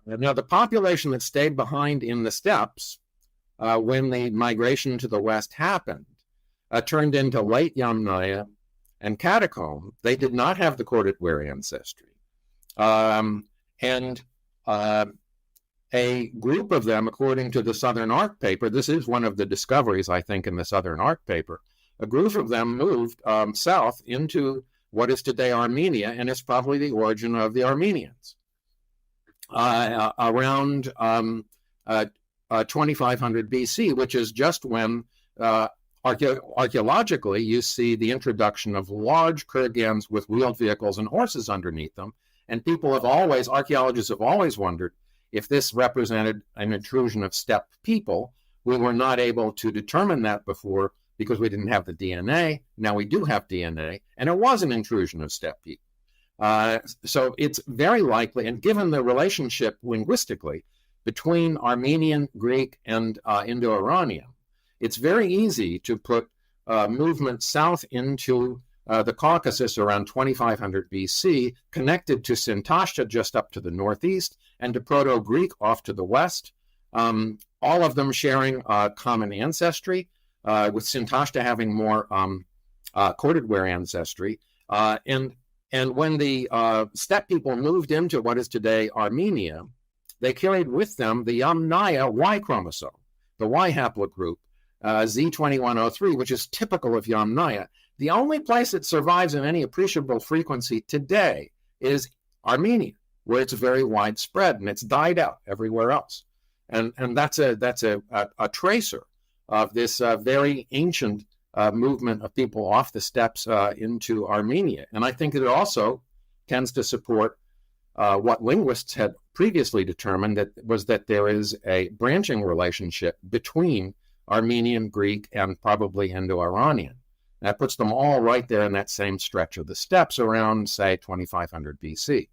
Now, the population that stayed behind in the steppes when the migration to the west happened turned into late Yamnaya and Catacomb. They did not have the corded ware ancestry. And a group of them, according to the Southern Arc paper, this is one of the discoveries, I think, in the Southern Arc paper, a group of them moved south into what is today Armenia, and it's probably the origin of the Armenians. Around 2500 BC, which is just when archaeologically you see the introduction of large kurgans with wheeled vehicles and horses underneath them. And archaeologists have always wondered if this represented an intrusion of steppe people. We were not able to determine that before because we didn't have the DNA. Now we do have DNA, and it was an intrusion of steppe people. So it's very likely, and given the relationship linguistically between Armenian, Greek, and Indo-Iranian, it's very easy to put movement south into the Caucasus around 2500 BC, connected to Sintashta just up to the northeast, and to Proto-Greek off to the west, all of them sharing common ancestry, with Sintashta having more corded ware ancestry. And when the steppe people moved into what is today Armenia, they carried with them the Yamnaya Y chromosome, the Y haplogroup, Z2103, which is typical of Yamnaya. The only place it survives in any appreciable frequency today is Armenia, where it's very widespread, and it's died out everywhere else. And that's a tracer of this very ancient movement of people off the steppes into Armenia. And I think it also tends to support what linguists had previously determined, that there is a branching relationship between Armenian, Greek, and probably Indo-Iranian. That puts them all right there in that same stretch of the steppes around, say, 2500 BC.